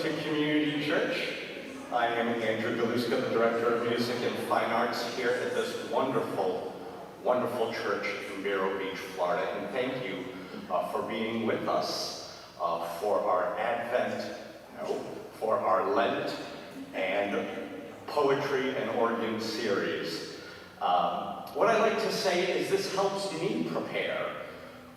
to Community Church. I am Andrew Galuska, the Director of Music and Fine Arts here at this wonderful, wonderful church in Vero Beach, Florida. And thank you for being with us for our for our Lent and Poetry and Organ series. What I like to say is this helps me prepare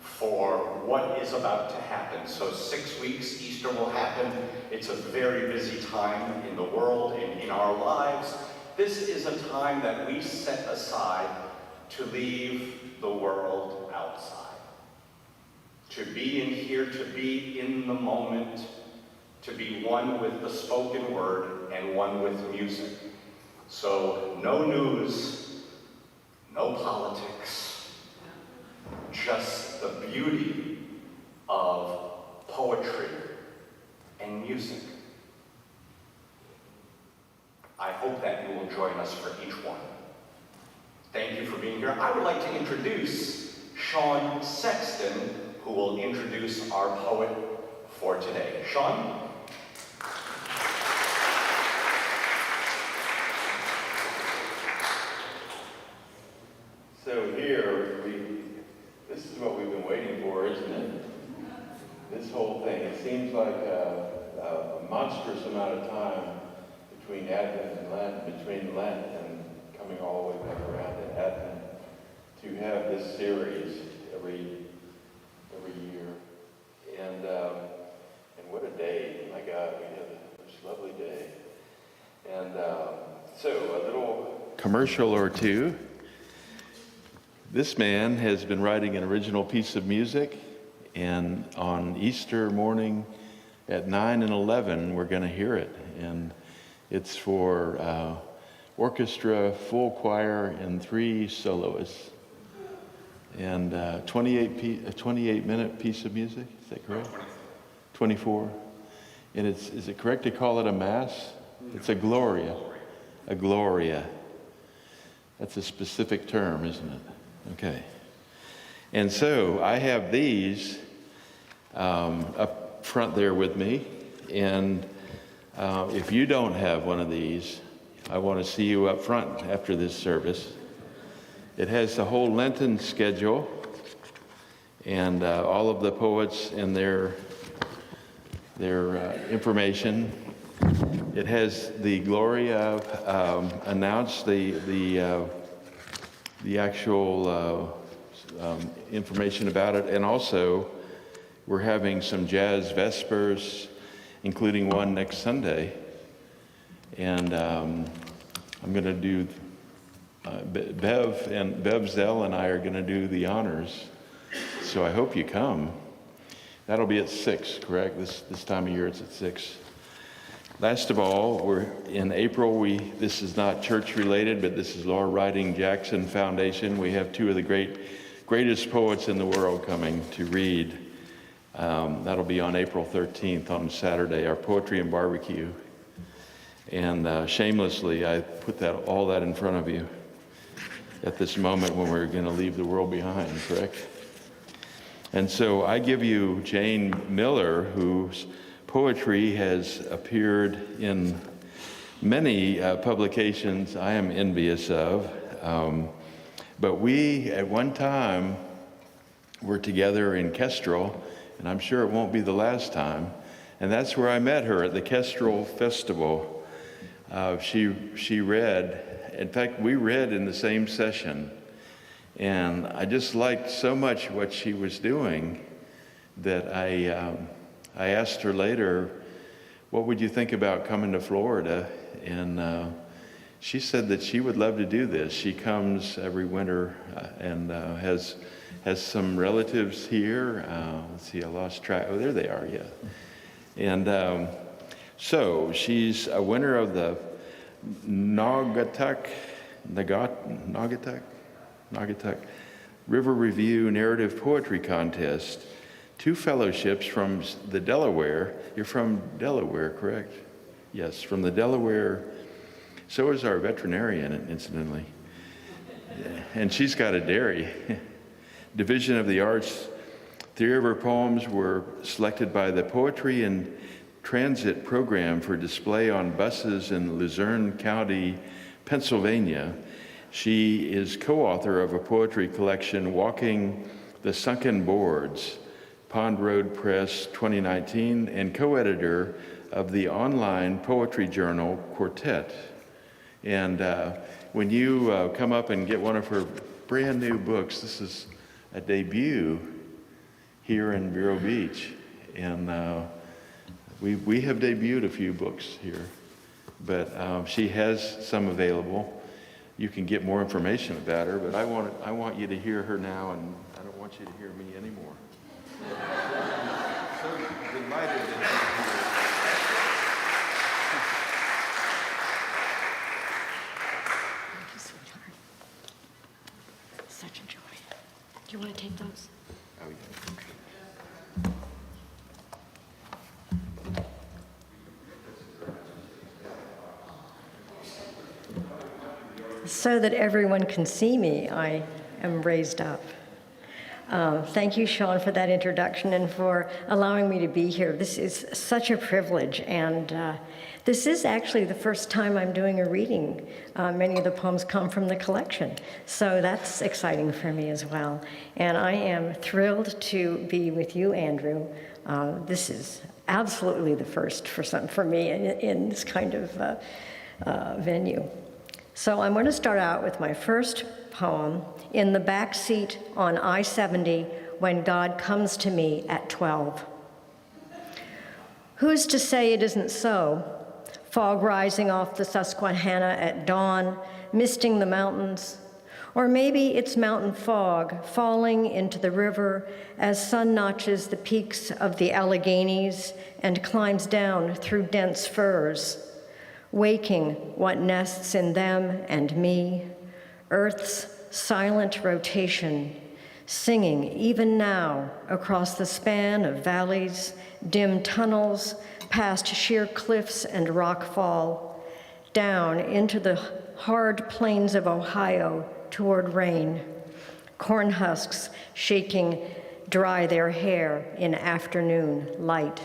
for what is about to happen. So 6 weeks, Easter will happen. It's a very busy time in the world and in our lives. This is a time that we set aside to leave the world outside. To be in here, to be in the moment, to be one with the spoken word and one with music. So no news, no politics, just the beauty of poetry and music. I hope that you will join us for each one. Thank you for being here. I would like to introduce Sean Sexton, who will introduce our poet for today. Sean? So here, this is what we've been waiting for, isn't it? This whole thing. It seems like a monstrous amount of time between Advent and Lent, between Lent and coming all the way back around to Advent, to have this series every year. And what a day. My God, we had this lovely day. And so a little commercial or two. This man has been writing an original piece of music, and on Easter morning at 9 and 11, we're going to hear it. And it's for orchestra, full choir, and 3 soloists. And 28-minute piece of music, is that correct? 24. And is it correct to call it a mass? It's a Gloria. A Gloria. That's a specific term, isn't it? Okay. And so I have these up front there with me. And if you don't have one of these, I want to see you up front after this service. It has the whole Lenten schedule and all of the poets and their information. It has the Gloria announced the actual information about it, and also we're having some jazz vespers, including one next Sunday, and I'm going to do Bev Zell and I are going to do the honors, so I hope you come. That'll be at 6, correct? This time of year it's at 6. Last of all, we're in April. This is not church related, but this is Laura Riding Jackson Foundation. We have 2 of the greatest poets in the world coming to read. That'll be on April 13th on Saturday, our poetry and barbecue. And shamelessly, I put all that in front of you at this moment when we're going to leave the world behind, correct? And so I give you Jane Miller, whose poetry has appeared in many publications I am envious of. But we, at one time, were together in Kestrel, and I'm sure it won't be the last time. And that's where I met her, at the Kestrel Festival. She read, in fact, we read in the same session. And I just liked so much what she was doing that I asked her later, what would you think about coming to Florida? And she said that she would love to do this. She comes every winter and has some relatives here. Let's see, I lost track. Oh, there they are, yeah. And so she's a winner of the Naugatuck River Review Narrative Poetry Contest. 2 fellowships from the Delaware. You're from Delaware, correct? Yes, from the Delaware. So is our veterinarian, incidentally. And she's got a dairy. Division of the Arts. 3 of her poems were selected by the Poetry and transit program for display on buses in Luzerne County, Pennsylvania. She is co-author of a poetry collection, Walking the Sunken Boards, Pond Road Press 2019, and co-editor of the online poetry journal, Quartet. And when you come up and get one of her brand new books, this is a debut here in Vero Beach. And we have debuted a few books here, but she has some available. You can get more information about her, but I want you to hear her now, and I don't want you to hear me anymore. So delighted that you're here. Thank you, sweetheart. Such a joy. Do you want to take those? Oh, yeah. So that everyone can see me, I am raised up. Thank you, Sean, for that introduction and for allowing me to be here. This is such a privilege, and this is actually the first time I'm doing a reading. Many of the poems come from the collection, so that's exciting for me as well. And I am thrilled to be with you, Andrew. This is absolutely the first for me in this kind of venue. So I'm going to start out with my first poem, In the Back Seat on I-70, When God Comes to Me at 12. Who's to say it isn't so? Fog rising off the Susquehanna at dawn, misting the mountains. Or maybe it's mountain fog falling into the river as sun notches the peaks of the Alleghenies and climbs down through dense firs, waking what nests in them and me, Earth's silent rotation, singing even now across the span of valleys, dim tunnels, past sheer cliffs and rockfall, down into the hard plains of Ohio toward rain, corn husks shaking dry their hair in afternoon light.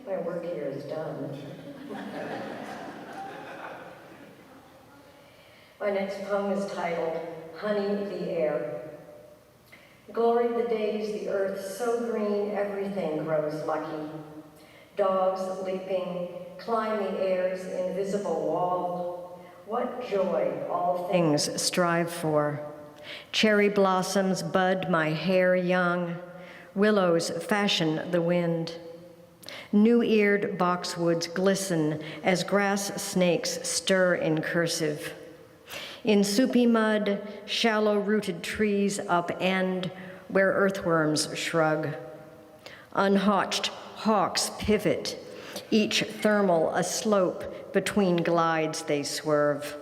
My work here is done. My next poem is titled, Honey the Air. Glory the days, the earth so green, everything grows lucky. Dogs leaping, climb the air's invisible wall. What joy all things strive for. Cherry blossoms bud my hair young. Willows fashion the wind. New-eared boxwoods glisten as grass snakes stir in cursive. In soupy mud, shallow-rooted trees upend where earthworms shrug. Unhotched hawks pivot, each thermal a slope between glides they swerve.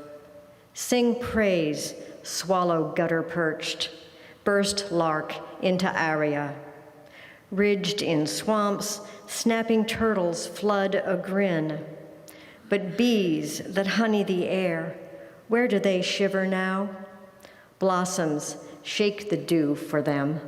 Sing praise, swallow gutter-perched, burst lark into aria. Ridged in swamps, snapping turtles flood a grin. But bees that honey the air, where do they shiver now? Blossoms shake the dew for them.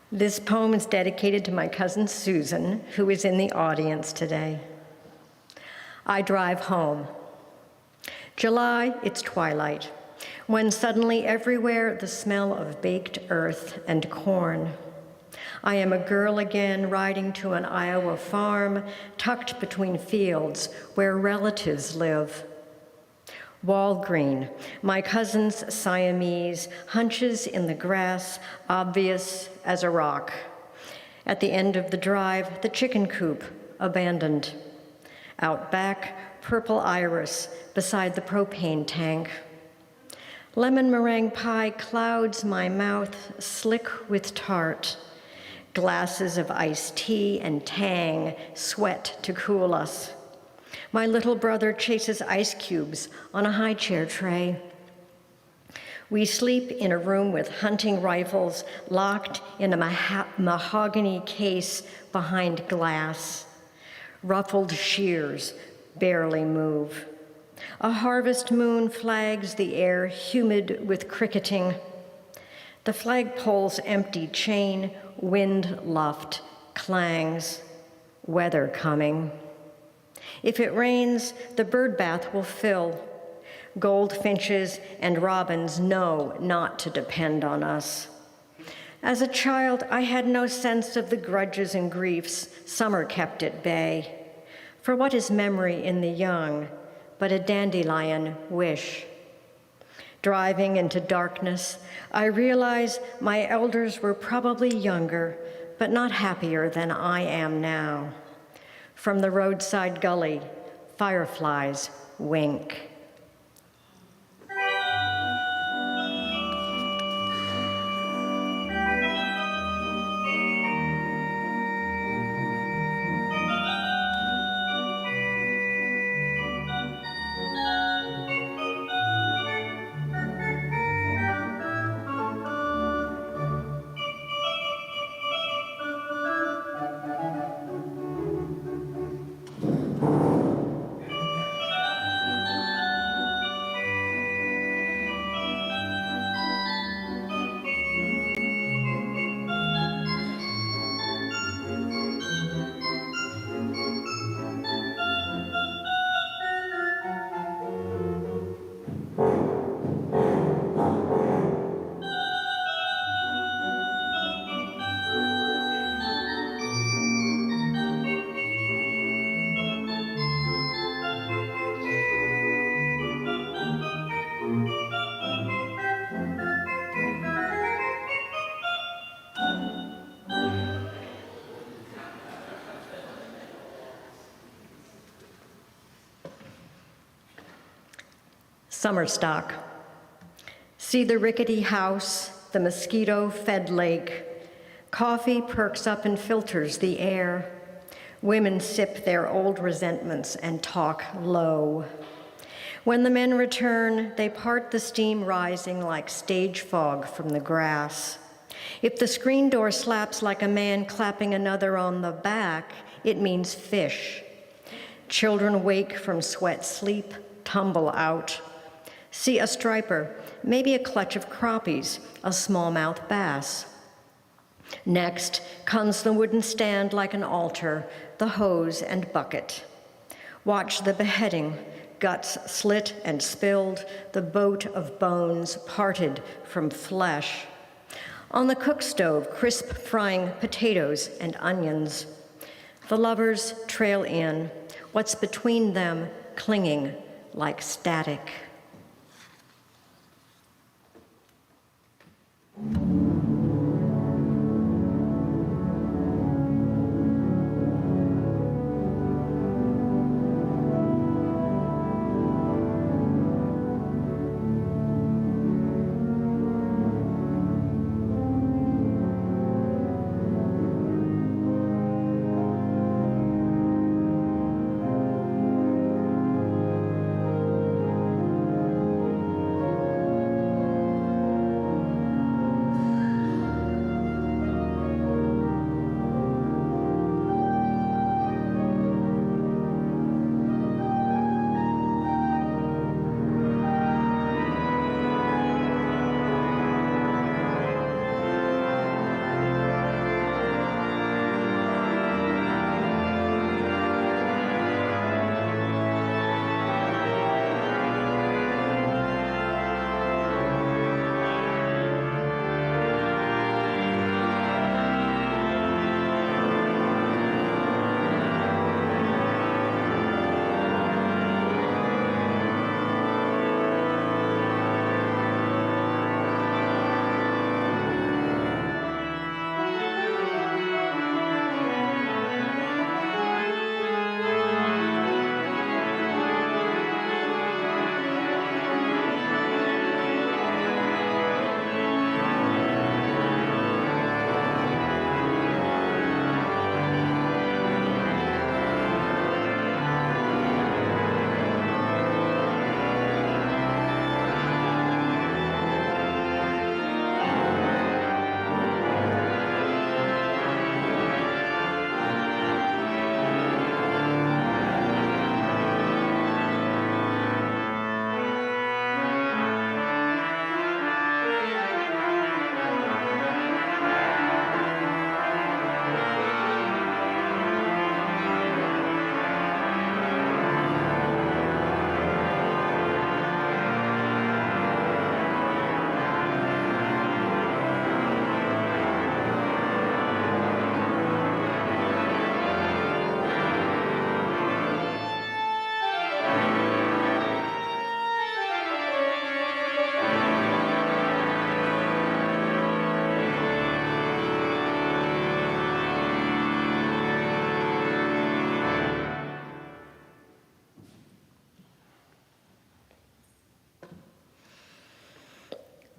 This poem is dedicated to my cousin Susan, who is in the audience today. I drive home. July, it's twilight, when suddenly everywhere the smell of baked earth and corn. I am a girl again riding to an Iowa farm tucked between fields where relatives live. Walgreen, my cousin's Siamese, hunches in the grass, obvious as a rock. At the end of the drive, the chicken coop, abandoned. Out back, purple iris beside the propane tank. Lemon meringue pie clouds my mouth, slick with tart. Glasses of iced tea and Tang sweat to cool us. My little brother chases ice cubes on a high chair tray. We sleep in a room with hunting rifles locked in a mahogany case behind glass. Ruffled shears barely move. A harvest moon flags the air humid with cricketing. The flagpole's empty chain, wind luft, clangs. Weather coming. If it rains, the bird bath will fill. Goldfinches and robins know not to depend on us. As a child, I had no sense of the grudges and griefs summer kept at bay. For what is memory in the young but a dandelion wish? Driving into darkness, I realize my elders were probably younger, but not happier than I am now. From the roadside gully, fireflies wink. Summer stock. See the rickety house, the mosquito-fed lake. Coffee perks up and filters the air. Women sip their old resentments and talk low. When the men return, they part the steam rising like stage fog from the grass. If the screen door slaps like a man clapping another on the back, it means fish. Children wake from sweat sleep, tumble out. See a striper, maybe a clutch of crappies, a smallmouth bass. Next comes the wooden stand like an altar, the hose and bucket. Watch the beheading, guts slit and spilled, the boat of bones parted from flesh. On the cook stove, crisp frying potatoes and onions. The lovers trail in, what's between them clinging like static.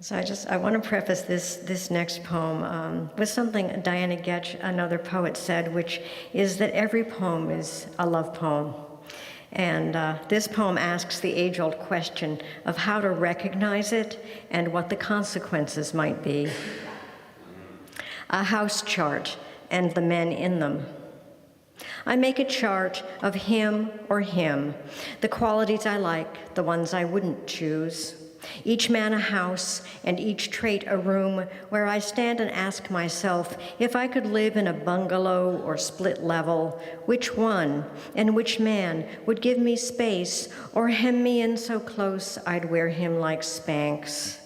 So I want to preface this next poem with something Diana Getch, another poet, said, which is that every poem is a love poem. And this poem asks the age-old question of how to recognize it and what the consequences might be. A house chart and the men in them. I make a chart of him or him, the qualities I like, the ones I wouldn't choose. Each man a house, and each trait a room where I stand and ask myself if I could live in a bungalow or split level, which one and which man would give me space or hem me in so close I'd wear him like Spanx.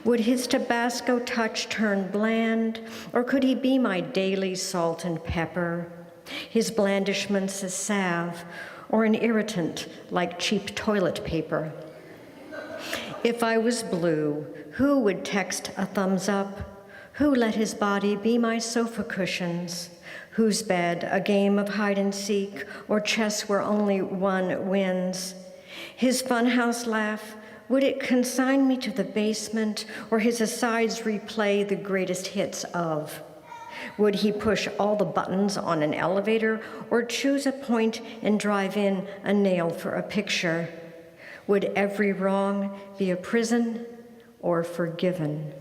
Would his Tabasco touch turn bland, or could he be my daily salt and pepper? His blandishments a salve, or an irritant like cheap toilet paper? If I was blue, who would text a thumbs up? Who let his body be my sofa cushions? Whose bed a game of hide and seek or chess where only one wins? His funhouse laugh, Would it consign me to the basement, or his asides replay the greatest hits of? Would he push all the buttons on an elevator, or choose a point and drive in a nail for a picture? Would every wrong be a prison or forgiven?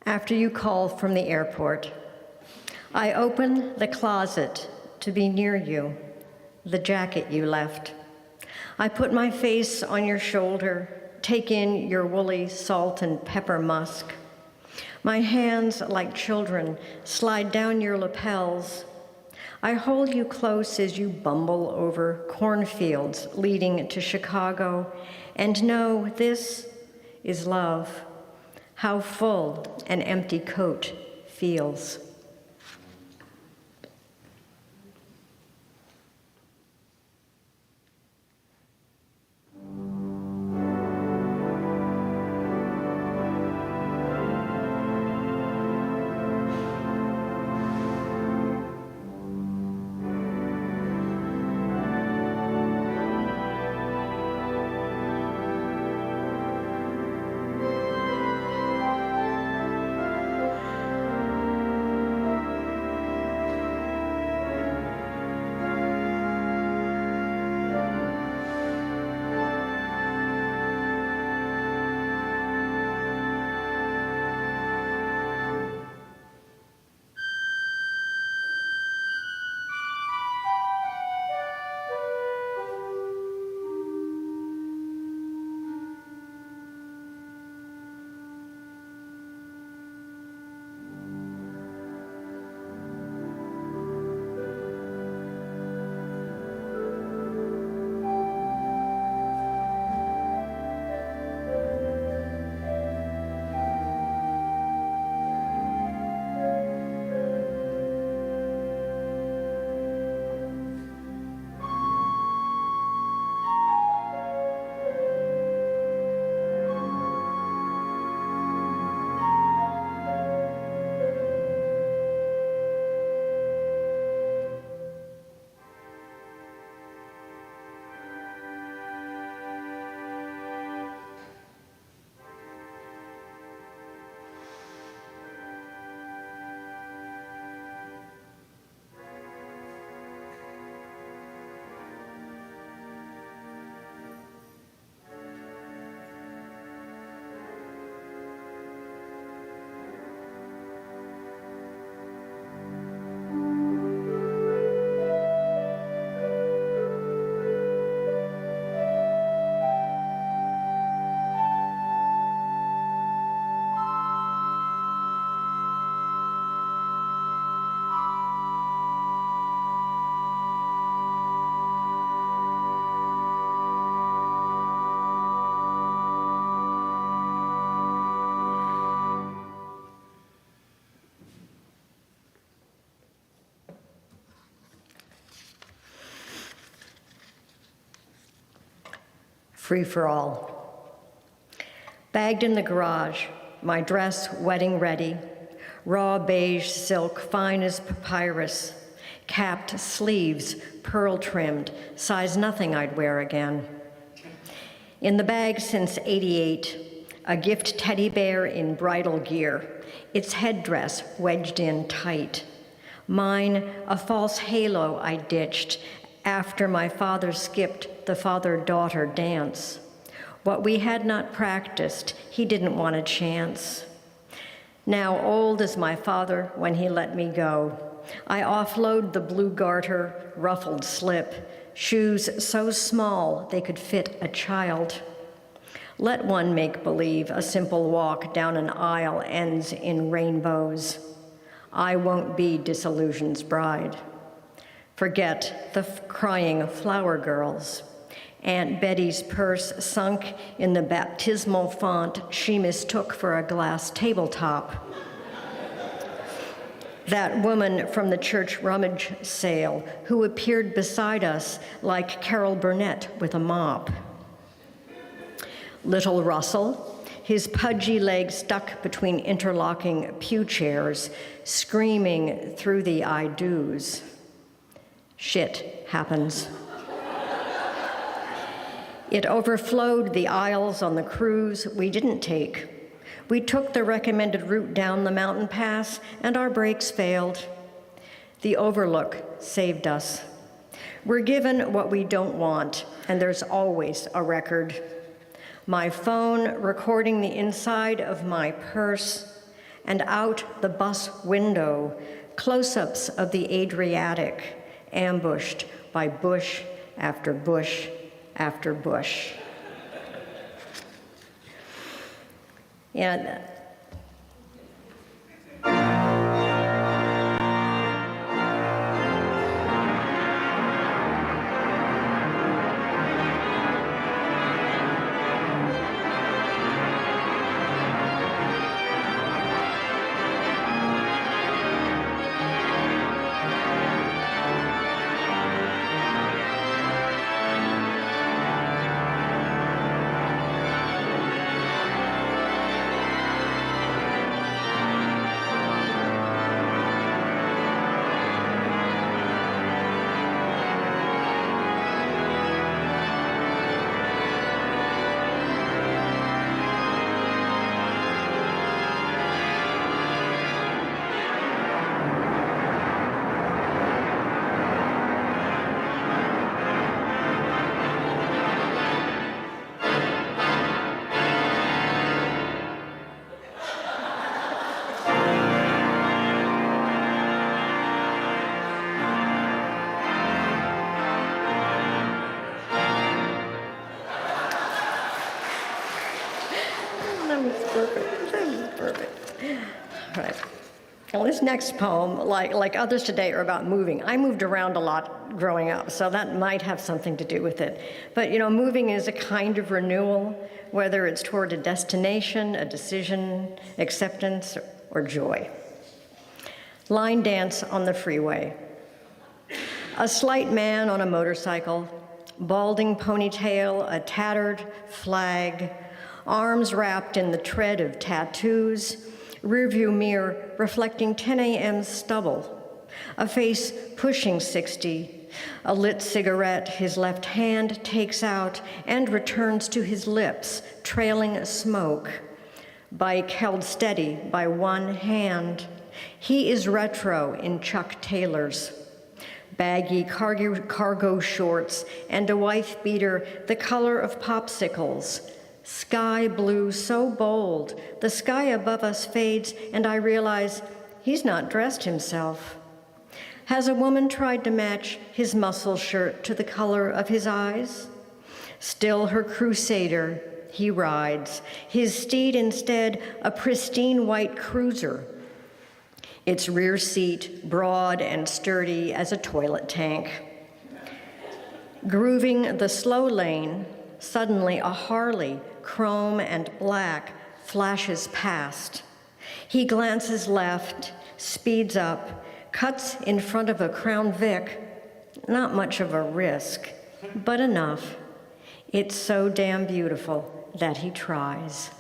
After you call from the airport, I open the closet to be near you, the jacket you left. I put my face on your shoulder, take in your woolly salt and pepper musk. My hands, like children, slide down your lapels. I hold you close as you bumble over cornfields leading to Chicago, and know this is love. How full an empty coat feels. free for all. Bagged in the garage, my dress wedding ready, raw beige silk fine as papyrus, capped sleeves, pearl trimmed, size nothing I'd wear again. In the bag since '88, a gift teddy bear in bridal gear, its headdress wedged in tight. Mine, a false halo I ditched after my father skipped the father-daughter dance. What we had not practiced, he didn't want a chance. Now old as my father when he let me go, I offload the blue garter, ruffled slip, shoes so small they could fit a child. Let one make believe a simple walk down an aisle ends in rainbows. I won't be disillusion's bride. Forget the crying flower girls. Aunt Betty's purse sunk in the baptismal font she mistook for a glass tabletop. That woman from the church rummage sale who appeared beside us like Carol Burnett with a mop. Little Russell, his pudgy legs stuck between interlocking pew chairs, screaming through the I do's. Shit happens. It overflowed the aisles on the cruise we didn't take. We took the recommended route down the mountain pass, and our brakes failed. The overlook saved us. We're given what we don't want, and there's always a record. My phone recording the inside of my purse, and out the bus window, close-ups of the Adriatic, ambushed by bush after bush after bush. And well, this next poem, like others today, are about moving. I moved around a lot growing up, so that might have something to do with it. But moving is a kind of renewal, whether it's toward a destination, a decision, acceptance, or joy. Line dance on the freeway. A slight man on a motorcycle, balding ponytail, a tattered flag, arms wrapped in the tread of tattoos, rearview mirror reflecting 10 a.m. stubble, a face pushing 60, a lit cigarette his left hand takes out and returns to his lips, trailing smoke. Bike held steady by one hand. He is retro in Chuck Taylors. Baggy cargo shorts and a wife beater the color of popsicles. Sky blue so bold, the sky above us fades, and I realize he's not dressed himself. Has a woman tried to match his muscle shirt to the color of his eyes? Still her crusader, he rides, his steed instead a pristine white cruiser. Its rear seat broad and sturdy as a toilet tank. Grooving the slow lane, suddenly a Harley, chrome and black, flashes past. He glances left, speeds up, cuts in front of a Crown Vic. Not much of a risk, but enough. It's so damn beautiful that he tries.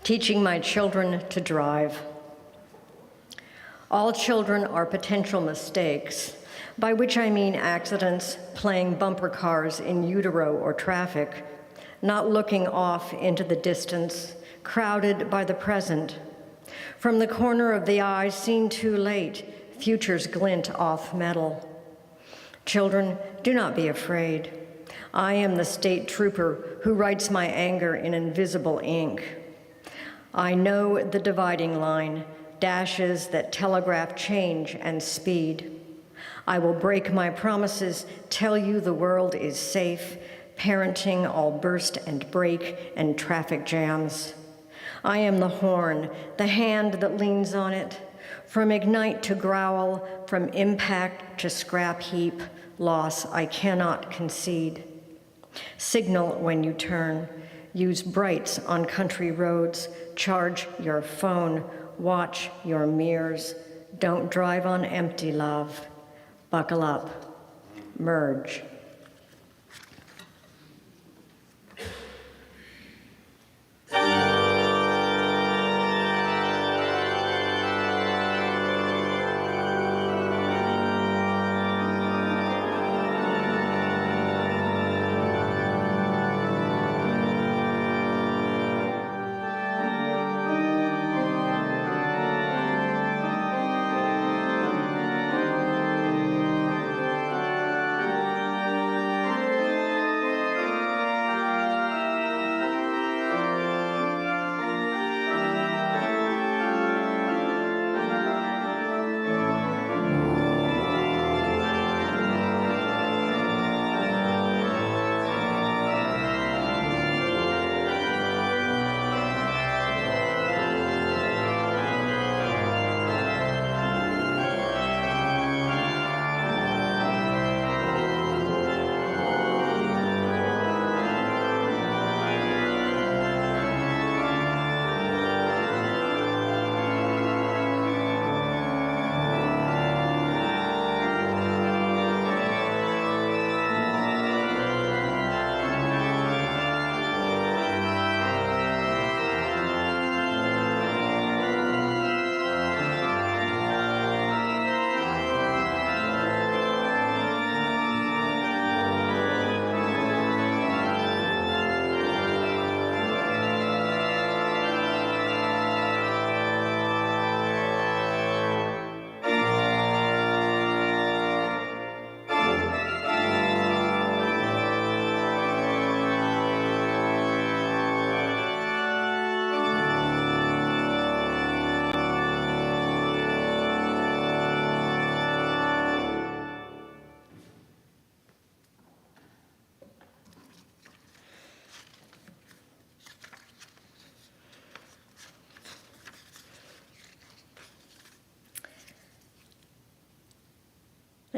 Teaching my children to drive. All children are potential mistakes, by which I mean accidents, playing bumper cars in utero or traffic, not looking off into the distance, crowded by the present. From the corner of the eye seen too late, futures glint off metal. Children, do not be afraid. I am the state trooper who writes my anger in invisible ink. I know the dividing line, dashes that telegraph change and speed. I will break my promises, tell you the world is safe, parenting all burst and break and traffic jams. I am the horn, the hand that leans on it, from ignite to growl, from impact to scrap heap, loss I cannot concede. Signal when you turn. Use brights on country roads. Charge your phone. Watch your mirrors. Don't drive on empty, love. Buckle up. Merge.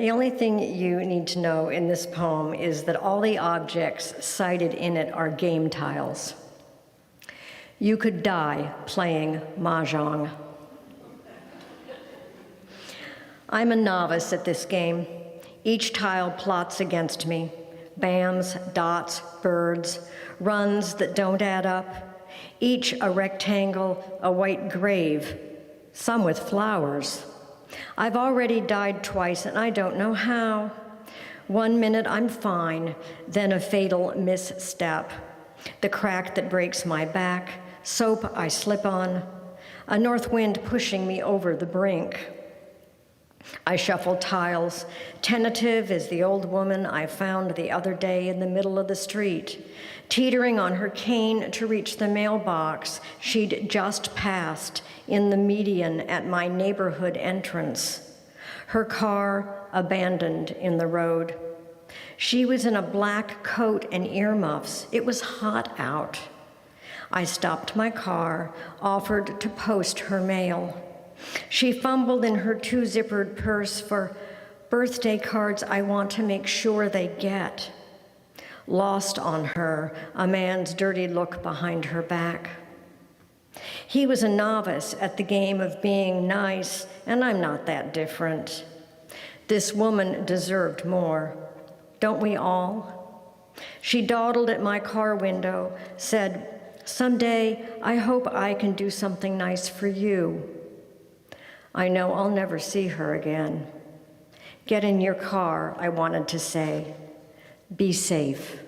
The only thing you need to know in this poem is that all the objects cited in it are game tiles. You could die playing mahjong. I'm a novice at this game. Each tile plots against me. Bams, dots, birds, runs that don't add up. Each a rectangle, a white grave, some with flowers. I've already died twice and I don't know how. 1 minute I'm fine, then a fatal misstep. The crack that breaks my back, soap I slip on, a north wind pushing me over the brink. I shuffle tiles, tentative as the old woman I found the other day in the middle of the street, teetering on her cane to reach the mailbox she'd just passed in the median at my neighborhood entrance. Her car abandoned in the road. She was in a black coat and earmuffs. It was hot out. I stopped my car, offered to post her mail. She fumbled in her two-zippered purse for birthday cards I want to make sure they get. Lost on her, a man's dirty look behind her back. He was a novice at the game of being nice, and I'm not that different. This woman deserved more. Don't we all? She dawdled at my car window, said, "Someday, I hope I can do something nice for you." I know I'll never see her again. Get in your car, I wanted to say. Be safe.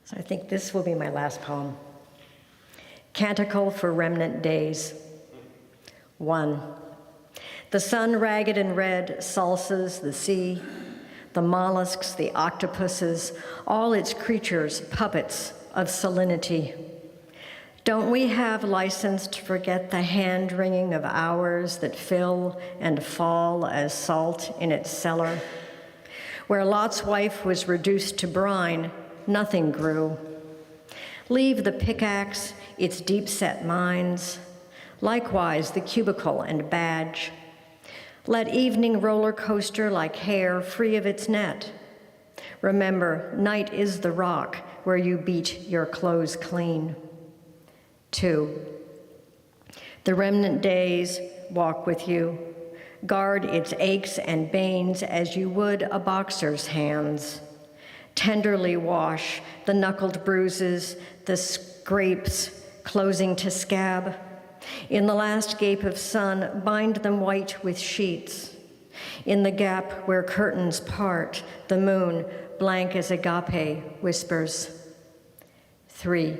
So I think this will be my last poem. Canticle for Remnant Days. 1. The sun, ragged and red, salsas the sea. the mollusks, the octopuses, all its creatures, puppets of salinity. Don't we have license to forget the hand-wringing of hours that fill and fall as salt in its cellar? Where Lot's wife was reduced to brine, nothing grew. Leave the pickaxe, its deep-set mines, likewise the cubicle and badge. Let evening roller coaster like hair free of its net. Remember, night is the rock where you beat your clothes clean. 2. The remnant days walk with you. Guard its aches and banes as you would a boxer's hands. Tenderly wash the knuckled bruises, the scrapes closing to scab. In the last gape of sun, bind them white with sheets. In the gap where curtains part, the moon, blank as agape, whispers. 3.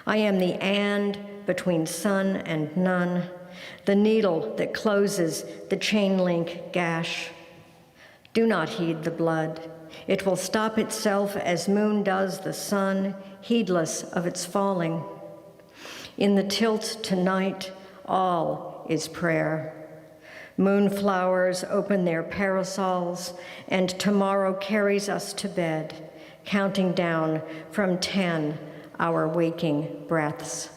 I am the and between sun and none, the needle that closes the chain link gash. Do not heed the blood. It will stop itself as moon does the sun, heedless of its falling. In the tilt tonight, all is prayer. Moonflowers open their parasols, and tomorrow carries us to bed, counting down from 10 our waking breaths.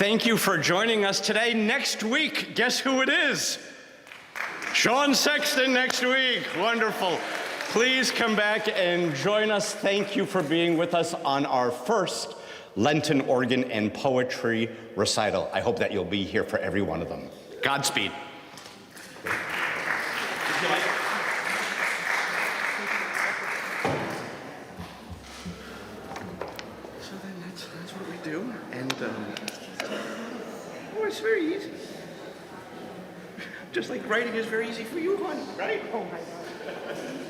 Thank you for joining us today. Next week, guess who it is? Sean Sexton next week. Wonderful. Please come back and join us. Thank you for being with us on our first Lenten organ and poetry recital. I hope that you'll be here for every one of them. Godspeed. So then that's what we do, and oh, it's very easy. Just like writing is very easy for you, hon, right? Oh my God.